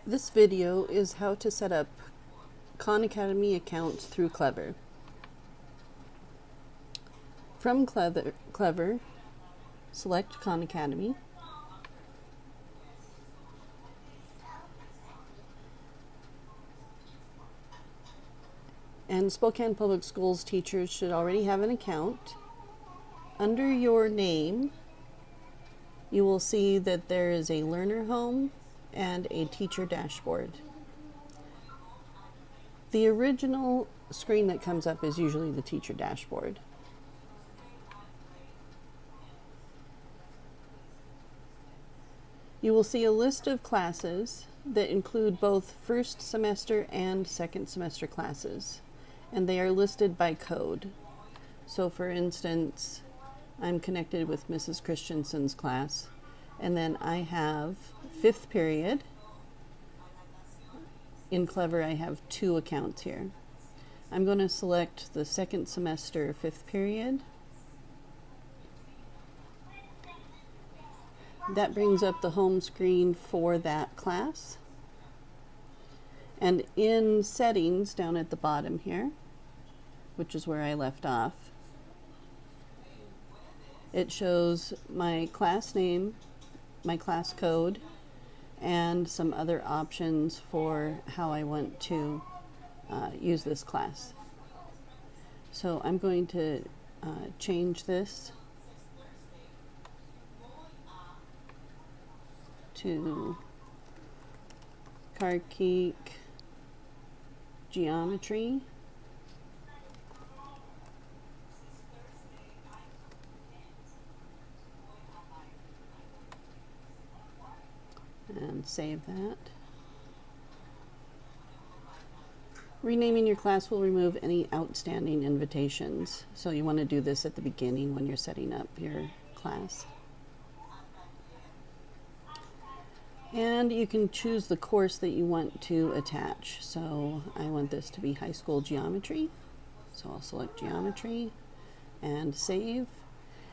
This video is how to set up Khan Academy accounts through Clever. From Clever, select Khan Academy. And Spokane Public Schools teachers should already have an account. Under your name, you will see that there is a learner home and a teacher dashboard. The original screen that comes up is usually the teacher dashboard. You will see a list of classes that include both first semester and second semester classes, and they are listed by code. So for instance, I'm connected with Mrs. Christensen's class, and then I have fifth period. In Clever, I have 2 accounts here. I'm going to select the second semester fifth period. That brings up the home screen for that class. And in settings down at the bottom here, which is where I left off, it shows my class name, my class code, and some other options for how I want to use this class. So I'm going to change this to Carkeek Geometry. And save that. Renaming your class will remove any outstanding invitations. So you want to do this at the beginning when you're setting up your class. And you can choose the course that you want to attach. So I want this to be high school geometry. So I'll select geometry and save.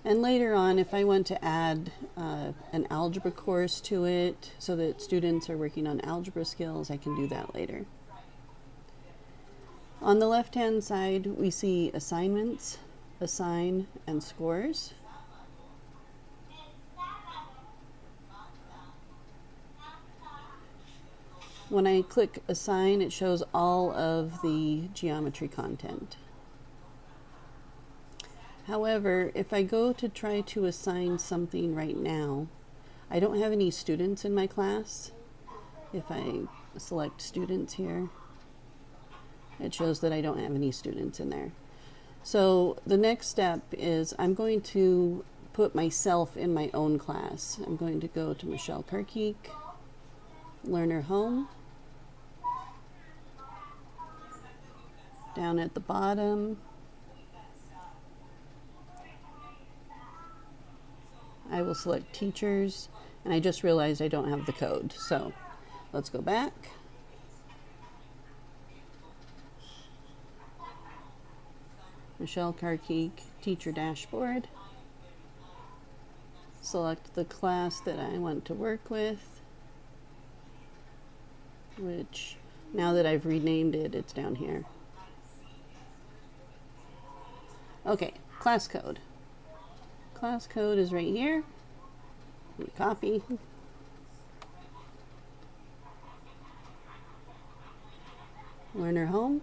And later on, if I want to add an algebra course to it so that students are working on algebra skills, I can do that later. On the left-hand side, we see assignments, assign, and scores. When I click assign, it shows all of the geometry content. However, if I go to try to assign something right now, I don't have any students in my class. If I select students here, it shows that I don't have any students in there. So the next step is I'm going to put myself in my own class. I'm going to go to Michelle Carkeek, Learner Home. Down at the bottom, I will select teachers, and I just realized I don't have the code. So let's go back. Michelle Carkeek, teacher dashboard. Select the class that I want to work with, which now that I've renamed it, it's down here. Okay, class code. Class code is right here. Copy. Learner home.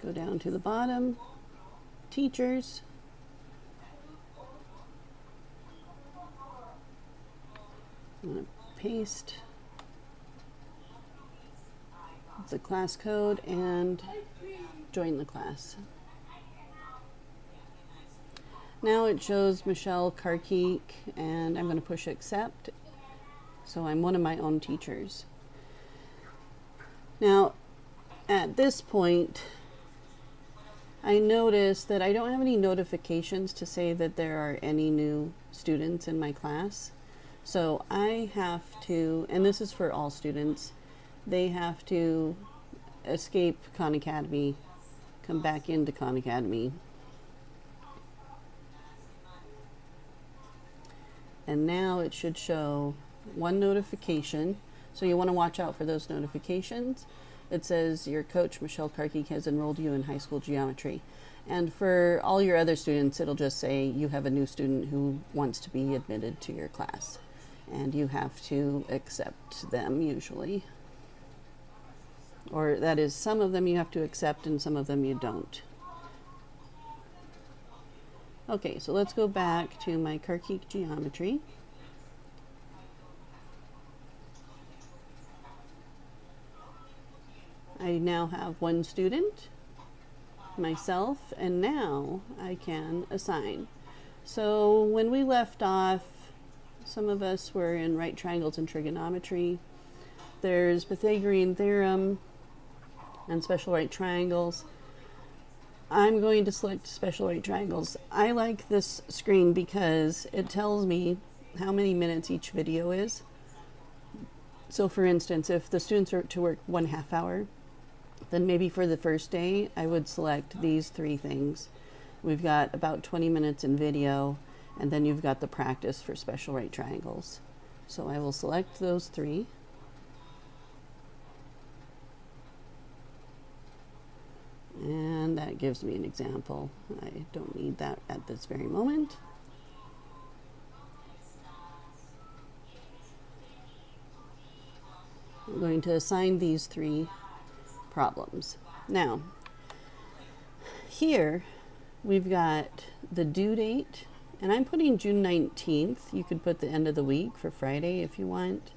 Go down to the bottom. Teachers. I'm going to paste the class code and join the class. Now it shows Michelle Carkeek, and I'm going to push accept. So I'm one of my own teachers. Now, at this point, I notice that I don't have any notifications to say that there are any new students in my class. So I have to, and this is for all students, they have to escape Khan Academy, come back into Khan Academy, and now it should show one notification. So you want to watch out for those notifications. It says your coach, Michelle Carkeek, has enrolled you in high school geometry. And for all your other students, it'll just say you have a new student who wants to be admitted to your class. And you have to accept them usually. Or that is, some of them you have to accept and some of them you don't. Okay, so let's go back to my Carkeek geometry. I now have one student, myself, and now I can assign. So when we left off, some of us were in right triangles and trigonometry. There's Pythagorean theorem and special right triangles. I'm going to select special right triangles. I like this screen because it tells me how many minutes each video is. So for instance, if the students are to work 1/2 hour, then maybe for the first day, I would select these 3 things. We've got about 20 minutes in video, and then you've got the practice for special right triangles. So I will select those 3. And that gives me an example. I don't need that at this very moment. I'm going to assign these 3 problems. Now, here we've got the due date, and I'm putting June 19th. You could put the end of the week for Friday if you want.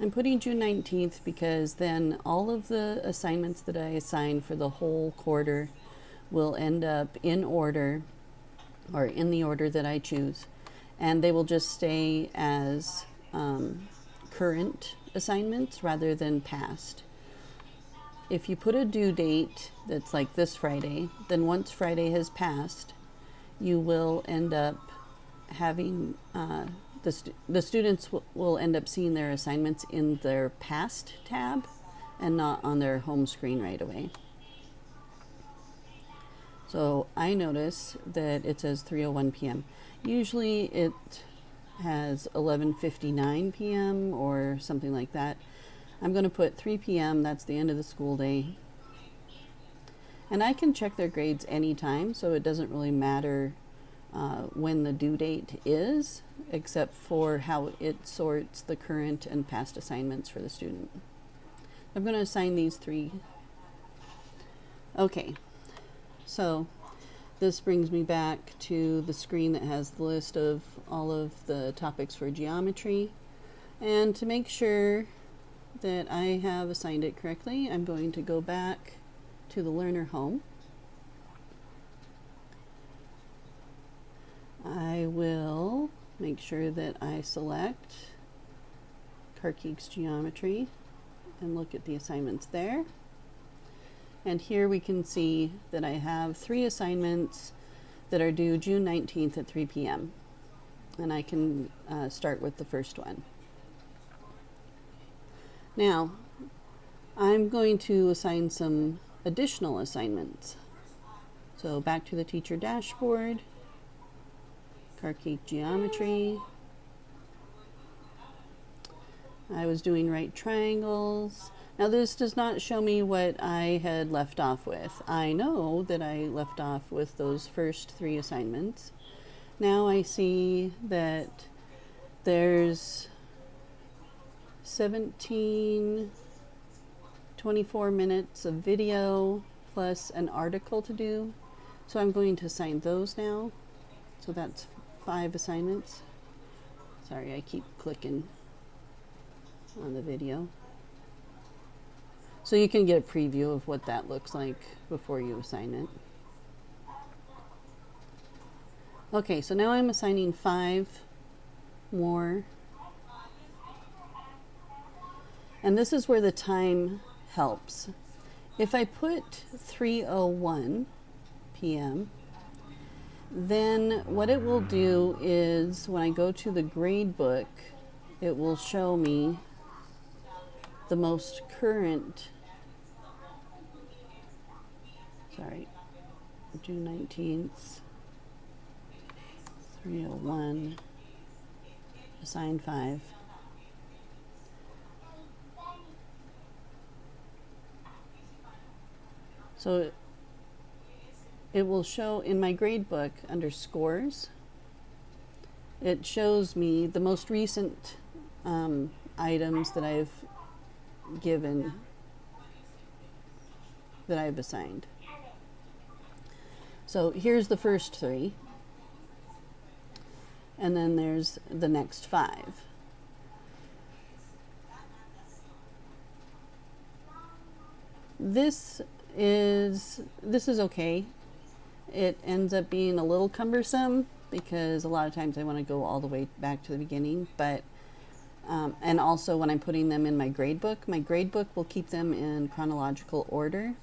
I'm putting June 19th because then all of the assignments that I assign for the whole quarter will end up in order, or in the order that I choose, and they will just stay as current assignments rather than past. If you put a due date that's like this Friday, then once Friday has passed, you will end up having the students will end up seeing their assignments in their past tab and not on their home screen right away. So I notice that it says 3:01 p.m. Usually it has 11:59 p.m. or something like that. I'm going to put 3 p.m. That's the end of the school day. And I can check their grades anytime, so it doesn't really matter when the due date is, except for how it sorts the current and past assignments for the student. I'm going to assign these 3. Okay, so this brings me back to the screen that has the list of all of the topics for geometry. And to make sure that I have assigned it correctly, I'm going to go back to the learner home. I will make sure that I select Carkeek's geometry and look at the assignments there. And here we can see that I have 3 assignments that are due June 19th at 3 p.m. And I can start with the first one. Now, I'm going to assign some additional assignments. So back to the teacher dashboard, Carkeek geometry. I was doing right triangles. Now this does not show me what I had left off with. I know that I left off with those first 3 assignments. Now I see that there's 24 minutes of video plus an article to do. So I'm going to assign those now. So that's 5 assignments. Sorry, I keep clicking on the video. So you can get a preview of what that looks like before you assign it. Okay, so now I'm assigning 5 more. And this is where the time helps. If I put 3:01 p.m., then what it will do is when I go to the grade book, it will show me the most current, June 19th, 3:01 assign 5. So it will show in my grade book under scores. It shows me the most recent items that I've given, that I've assigned. So here's the first 3, and then there's the next 5. This is okay. It ends up being a little cumbersome because a lot of times I want to go all the way back to the beginning, but and also when I'm putting them in my grade book will keep them in chronological order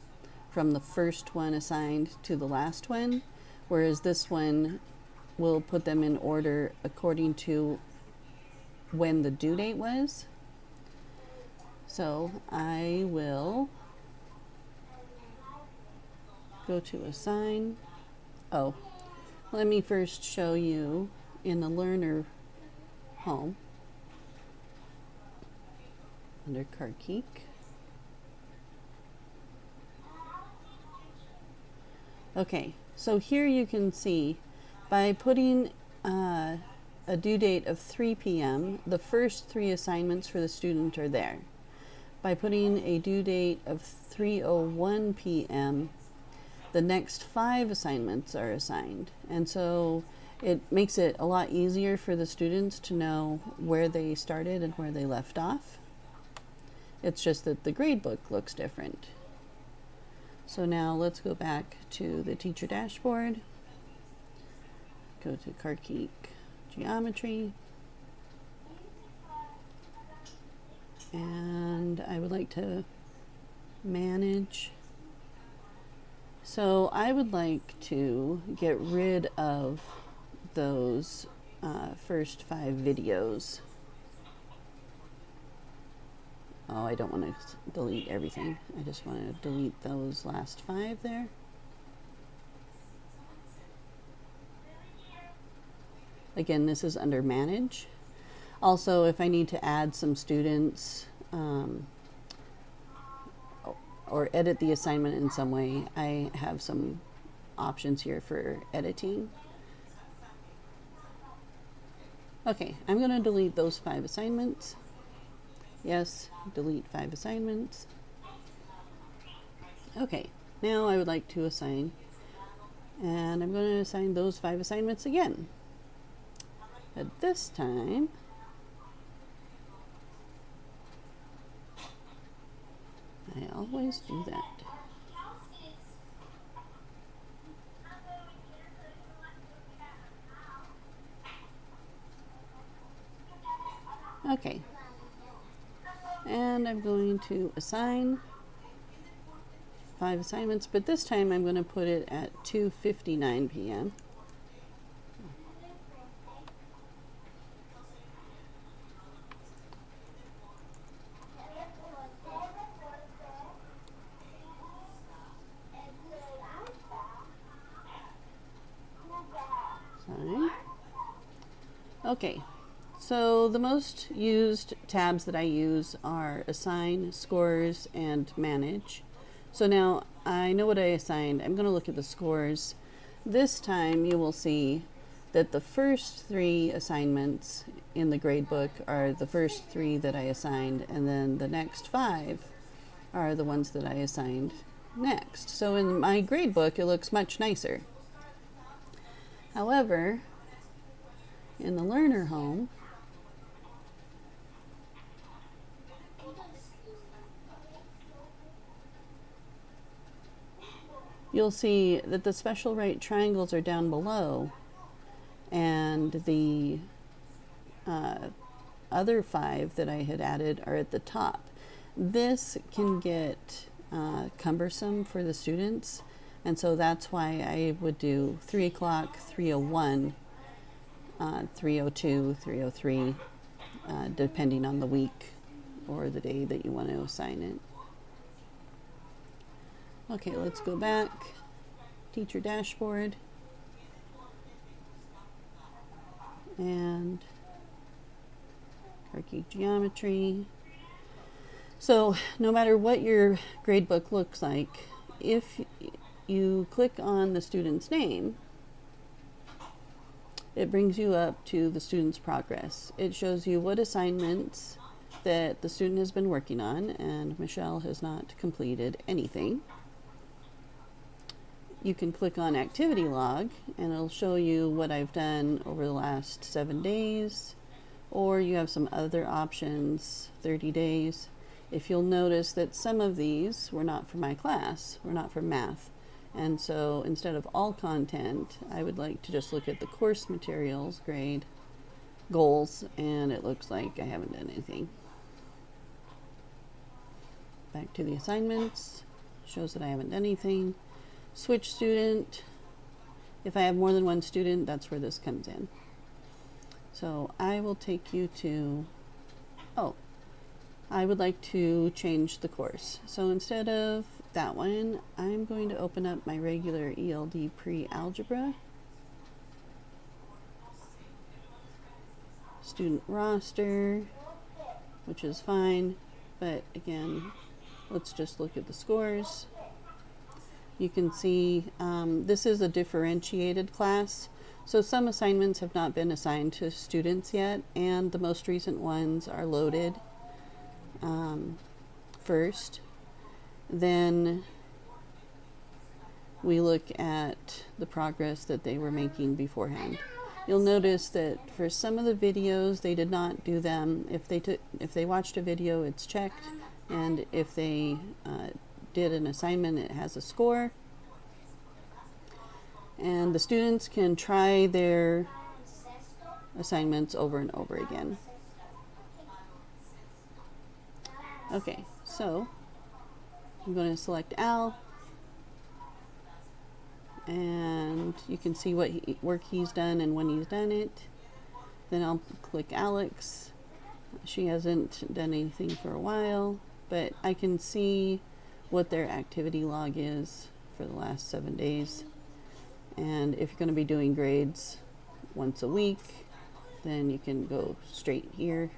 from the first one assigned to the last one, whereas this one will put them in order according to when the due date was. So I will go to assign. Oh, let me first show you in the learner home under Carkeek. Okay, so here you can see by putting a due date of 3 p.m., the first 3 assignments for the student are there. By putting a due date of 3:01 p.m., the next 5 assignments are assigned. And so it makes it a lot easier for the students to know where they started and where they left off. It's just that the grade book looks different. So now let's go back to the teacher dashboard. Go to Carkeek Geometry. And I would like to manage. So I would like to get rid of those first 5 videos. Oh, I don't want to delete everything. I just want to delete those last 5 there. Again, this is under Manage. Also, if I need to add some students or edit the assignment in some way, I have some options here for editing. Okay, I'm going to delete those 5 assignments. Yes, delete 5 assignments. Okay, now I would like to assign, and I'm going to assign those 5 assignments again. But this time, I always do that. Okay. And I'm going to assign 5 assignments, but this time I'm going to put it at 2:59 p.m. Okay, so the most used tabs that I use are Assign, Scores, and Manage. So now I know what I assigned. I'm going to look at the scores. This time you will see that the first 3 assignments in the gradebook are the first 3 that I assigned, and then the next 5 are the ones that I assigned next. So in my gradebook it looks much nicer. However, in the learner home, you'll see that the special right triangles are down below, and the other 5 that I had added are at the top. This can get cumbersome for the students, and so that's why I would do 3 o'clock, 3:01, 3:02, 3:03, depending on the week or the day that you want to assign it. Okay, let's go back. Teacher dashboard. And Carkeek geometry. So no matter what your grade book looks like, if you click on the student's name, it brings you up to the student's progress. It shows you what assignments that the student has been working on, and Michelle has not completed anything. You can click on activity log and it'll show you what I've done over the last 7 days, or you have some other options, 30 days. If you'll notice that some of these were not for my class, were not for math. And so instead of all content, I would like to just look at the course materials grade goals, and it looks like I haven't done anything. Back to the assignments, shows that I haven't done anything. Switch student. If I have more than one student, that's where this comes in. So I will take you to, I would like to change the course. So instead of that one, I'm going to open up my regular ELD pre-algebra. Student roster, which is fine, but again, let's just look at the scores. You can see this is a differentiated class, so some assignments have not been assigned to students yet, and the most recent ones are loaded first. Then we look at the progress that they were making beforehand. You'll notice that for some of the videos they did not do them. If they watched a video, it's checked, and if they did an assignment, it has a score. And the students can try their assignments over and over again. Okay, so I'm going to select Al, and you can see what work he's done and when he's done it. Then I'll click Alex. She hasn't done anything for a while, but I can see what their activity log is for the last 7 days. And if you're going to be doing grades once a week, then you can go straight here.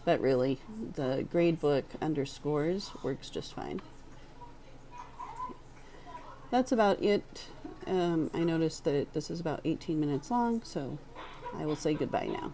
But really, the grade book under scores works just fine. That's about it. I noticed that this is about 18 minutes long, so I will say goodbye now.